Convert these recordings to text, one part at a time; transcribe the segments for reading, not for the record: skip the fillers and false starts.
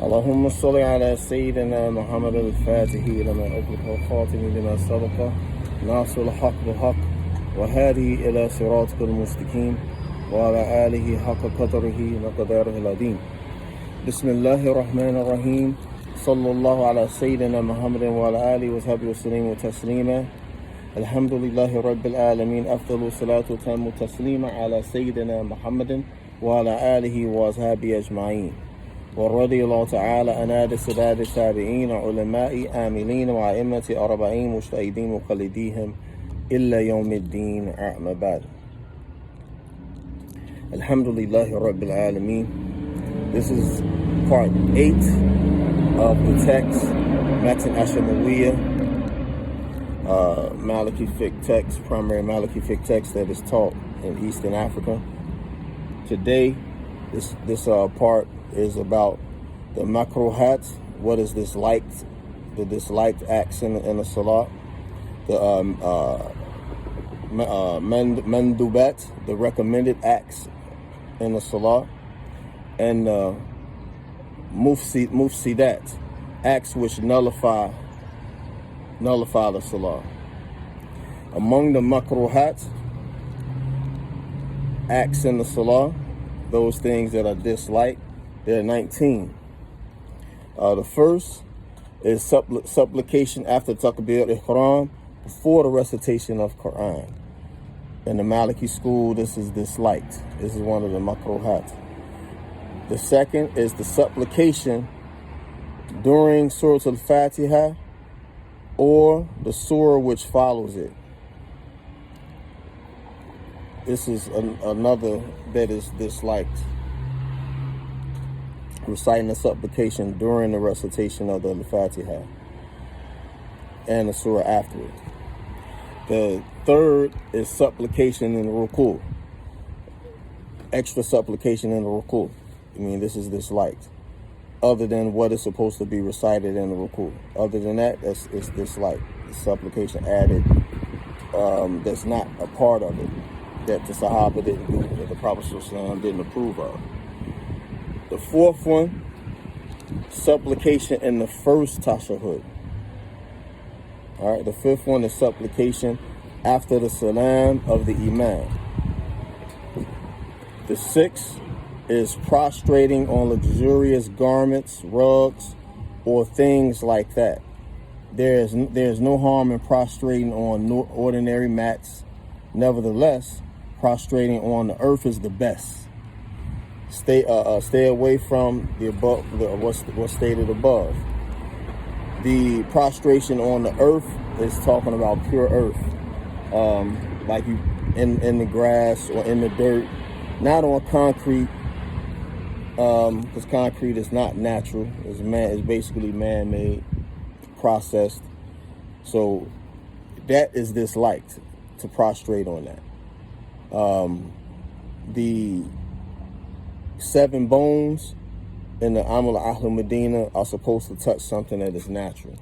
اللهم صل على سيدنا محمد الفاتح لما أغلق والخاتم لما سبق ناصر الحق بالحق وهذه إلى صراطك المستقيم وعلى آله حق قدره وقدره العظيم. بسم الله الرحمن الرحيم. صلى الله على سيدنا محمد وعلى آله وصحبه وسلم تسليما. الحمد لله رب العالمين. أفضل الصلاة وتم تسليما على سيدنا محمد وعلى آله وصحبه أجمعين. ورضي الله تعالى عن السادة التابعين علماء عاملين وأئمة أربعين مجتهدين مقلديهم إلا يوم الدين. أما بعد. Alhamdulillah Rabbil Alameen. This is part 8 of the text, Matn Ashmawiyya, Maliki fiqh text, primary Maliki fiqh text that is taught in Eastern Africa. Today, this part is about the Macrohats. What is disliked, the disliked acts in the Salah, the Manduubaat, the recommended acts in the Salah, and Mufsidaat, acts which nullify the Salah. Among the Macrohats, acts in the Salah, those things that are disliked, there are 19. The first is supplication after Takbir Ihram, before the recitation of Quran. In the Maliki school, this is disliked. This is one of the Macrohats. The second is the supplication during Surah Al-Fatiha or the surah which follows it. This is another that is disliked. Reciting the supplication during the recitation of the Al-Fatiha and the surah after it. The third is supplication in the ruku. Extra supplication in the ruku. This is disliked. Other than what is supposed to be recited in the ruku. Other than that, it's disliked. The supplication added that's not a part of it, that the Sahaba didn't do, that the Prophet ﷺ didn't approve of. The fourth one, supplication in the first tashahhud. All right, the fifth one is supplication after the salam of the imam. The sixth is prostrating on luxurious garments, rugs, or things like that. There's no harm in prostrating on ordinary mats. Nevertheless, prostrating on the earth is the best. Stay away from the above, what's stated above. The prostration on the earth is talking about pure earth, like you in the grass or in the dirt, not on concrete, because concrete is not natural. It's basically man-made, processed. So that is disliked, to prostrate on that. The 7 bones in the Amal Ahl Medina are supposed to touch something that is natural.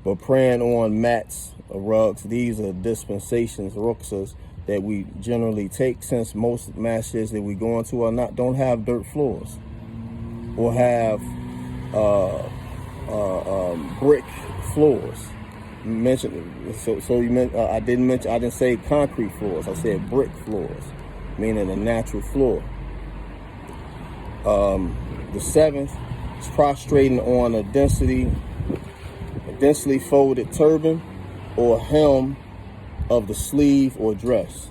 But praying on mats or rugs, these are dispensations, ruksas, that we generally take, since most masjids that we go into don't have dirt floors or have brick floors. I didn't say concrete floors. I said brick floors, meaning a natural floor. The seventh is prostrating on a densely folded turban or hem of the sleeve or dress,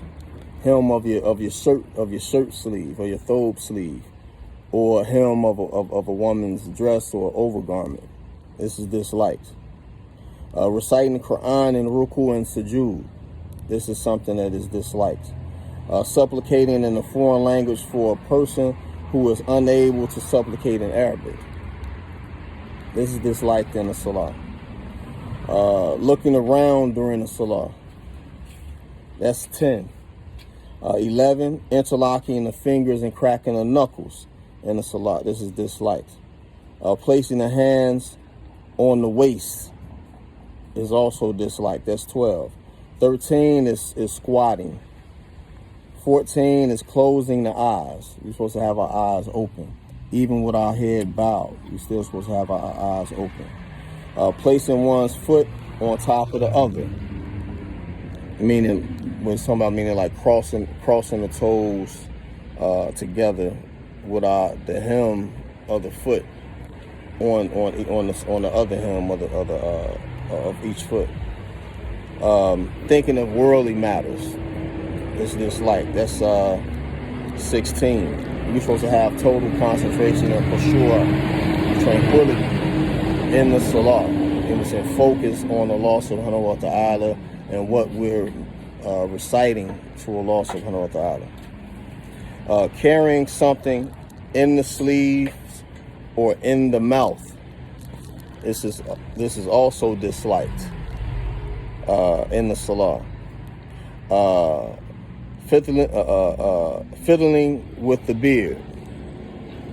hem of your shirt sleeve or your thobe sleeve, or hem of a woman's dress or overgarment. This is disliked. Reciting the Quran in ruku and sujood. This is something that is disliked. Supplicating in a foreign language for a person who is unable to supplicate in Arabic. This is disliked in the Salah. Looking around during the Salah. That's 10. 11, interlocking the fingers and cracking the knuckles in the Salah. This is disliked. Placing the hands on the waist is also disliked. That's 12. 13 is squatting. 14 is closing the eyes. We're supposed to have our eyes open. even with our head bowed. We're still supposed to have our eyes open. Placing one's foot on top of the other, meaning when somebody meaning like crossing the toes together with the hem of the foot on the other hem of each foot. Thinking of worldly matters is dislike. That's 16. You're supposed to have total concentration and khushu', tranquility in the salah. And focus on Allah subhanahu wa ta'ala and what we're reciting to Allah subhanahu wa ta'ala. Carrying something in the sleeves or in the mouth. This is also disliked in the salah. Fiddling with the beard,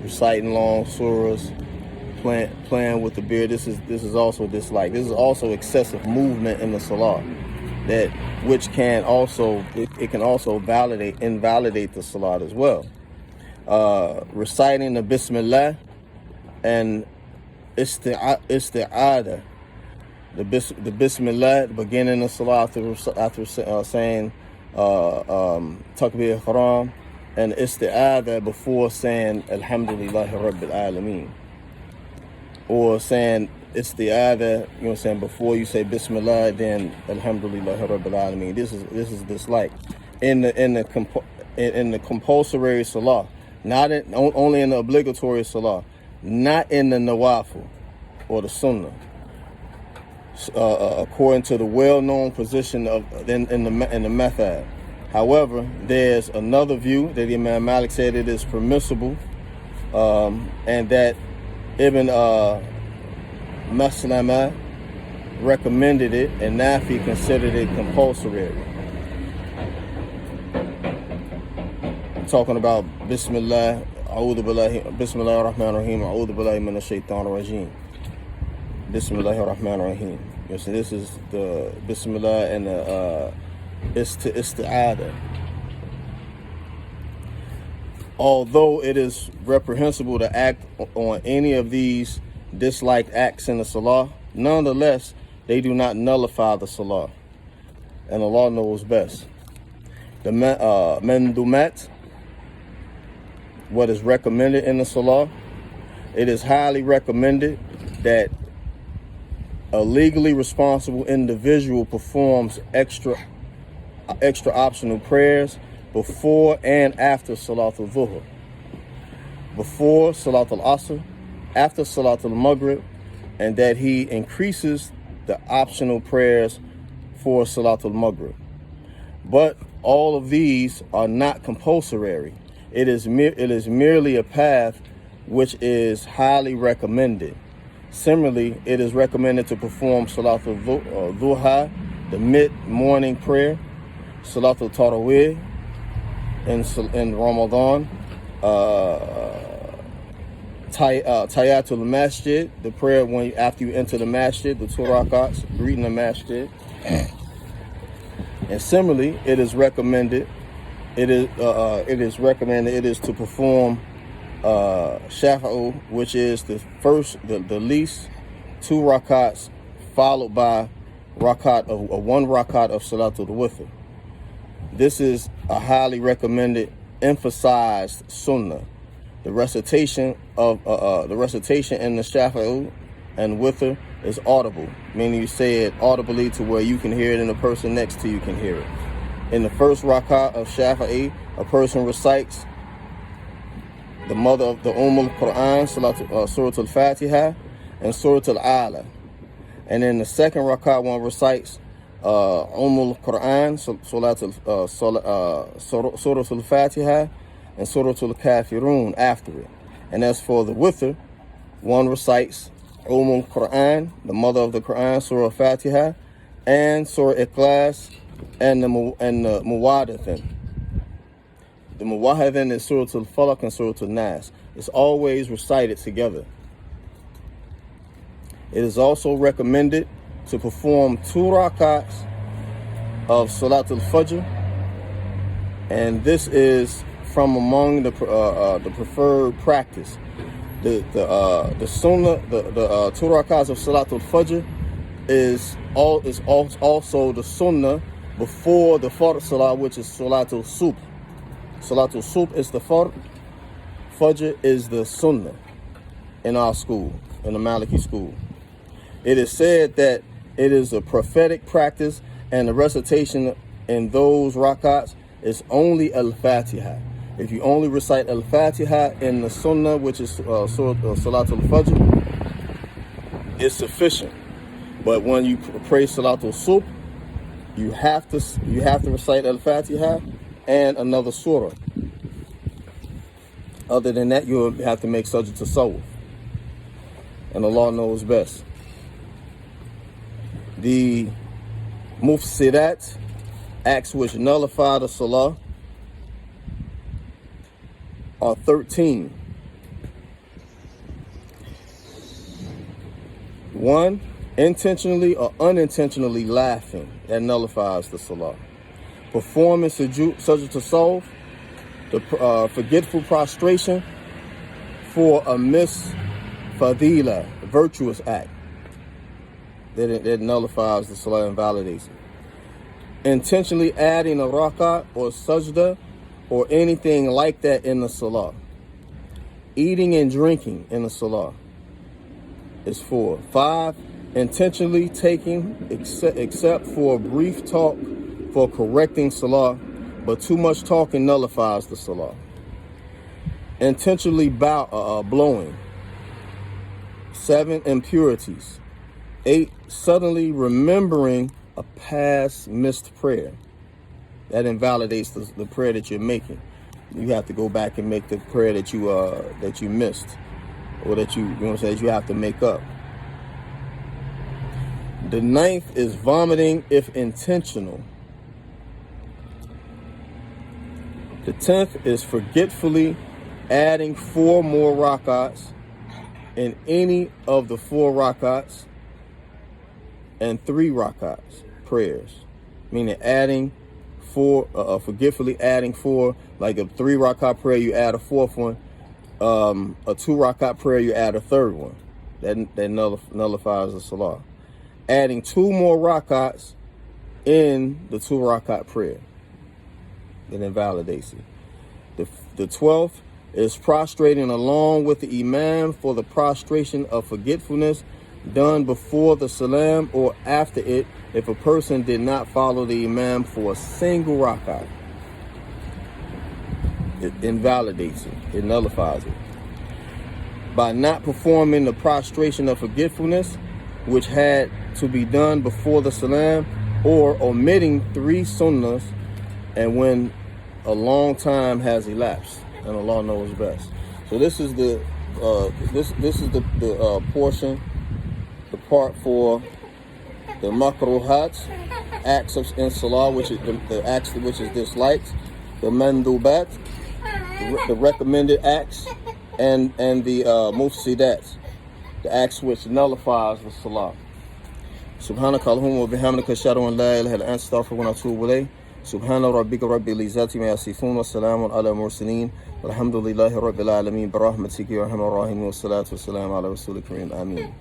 reciting long surahs, playing with the beard. This is also disliked. This is also excessive movement in the salah, which can also invalidate the salat as well. Reciting the Bismillah and isti'adah. The Bismillah, the beginning of salat after saying takbir haram, and isti'adah before saying alhamdulillahi rabbil alameen, or saying isti'adah, before you say Bismillah, then alhamdulillahi rabbil alameen. This is disliked in the compulsory salah, not only in the obligatory salah, not in the nawafil or the sunnah. According to the well-known position in the method. However, there's another view that Imam Malik said it is permissible, and that Ibn Maslama recommended it, and Nafi considered it compulsory. I'm talking about Bismillah, Bismillah ar-Rahman ar-Rahim, A'udhu billahi minash shaitan ar-Rajim. Bismillahir Rahmanir Rahim. So this is the Bismillah and the isti'adah. Although it is reprehensible to act on any of these disliked acts in the salah, nonetheless, they do not nullify the salah. And Allah knows best. The Manduubaat, what is recommended in the salah, it is highly recommended that a legally responsible individual performs extra optional prayers before and after Salatul Dhuhr, before Salatul Asr, after Salatul Maghrib, and that he increases the optional prayers for Salatul Maghrib. But all of these are not compulsory. It is merely a path which is highly recommended. Similarly, it is recommended to perform Salatul Duha, the mid-morning prayer, Salatul Tarawih in Ramadan, Tahiyatul Masjid, the prayer after you enter the masjid, the 2 rakats, greeting the masjid. And similarly, it is recommended to perform Shafa'u, which is the least 2 rakats, followed by one rakat of Salatul Witr. This is a highly recommended, emphasized sunnah. The recitation in the Shafa'u and Witr is audible, meaning you say it audibly to where you can hear it and the person next to you can hear it. In the first rakat of Shafi'i, a person recites the mother of the Quran, Surah Al-Fatiha, and Surah Al-Ala. And in the second rakat, one recites Quran, Surah Al-Fatiha, and Surah Al-Kafirun after it. And as for the Witr, one recites Quran, the mother of the Quran, Surah Al-Fatiha, and Surah Ikhlas, and the Muwaddathin. The Muwaddathin is Surah Al-Falaq and Surah Al-Nas. It's always recited together. It is also recommended to perform 2 rakats of Salat al-Fajr, and this is from among the preferred practice. The sunnah, the 2 rakats of Salatul Fajr is also the sunnah before the Fard Salah, which is Salatul Subh. Salatul Subh is the Fard, Fajr is the sunnah in our school, in the Maliki school. It is said that it is a prophetic practice, and the recitation in those rakats is only Al-Fatiha. If you only recite Al-Fatiha in the Sunnah, which is Salatul Fajr, it's sufficient. But when you pray Salatul Subh, you have to recite Al-Fatiha and another surah. Other than that, you have to make Sajda Tasawwuf. And Allah knows best. The Mufsidaat, acts which nullify the Salah, are 13. 1, intentionally or unintentionally laughing, that nullifies the Salah. Performing Sajda Tasawwuf, the forgetful prostration for a fadila, virtuous act, that nullifies the Salah and validates it. Intentionally adding a rak'ah or sajda or anything like that in the Salah. Eating and drinking in the Salah is 4. 5, intentionally taking, except for a brief talk for correcting Salah, but too much talking nullifies the Salah. Intentionally blowing. 7, impurities. 8, suddenly remembering a past missed prayer. That invalidates the prayer that you're making. You have to go back and make the prayer that you missed, or that you have to make up. The 9th is vomiting if intentional. The 10th is forgetfully adding 4 more rakats in any of the 4 rakats and 3 rakats prayers, meaning adding 4, forgetfully adding 4, like a 3 rakat prayer, you add a 4th one. A 2 rakat prayer, you add a 3rd one. That nullifies the Salah. Adding 2 more rakats in the 2 rakat prayer, that invalidates it. The 12th is prostrating along with the Imam for the prostration of forgetfulness done before the salam or after it, if a person did not follow the Imam for a single rakat. It invalidates it. It nullifies it. By not performing the prostration of forgetfulness, which had to be done before the salam, or omitting 3 sunnahs, and when a long time has elapsed, and Allah knows best. So this is the portion, the part for the Macrohats, acts in Salah, which is the acts which is disliked, the Manduubaat, the recommended acts, and the Mufsidaat, the acts which nullifies the Salah. Subhanaka Allahumma wa bihamdika ashhadu an la ilaha illa anta astaghfiruka wa atubu ilayk. Subhana rabbika rabbil izzati ma yasifun wa salamun ala mursalin walhamdulillahi rabbil alamin bi rahmatika ya arhamar rahimin wa salatu wa salam ala rasulil kareem. Ameen.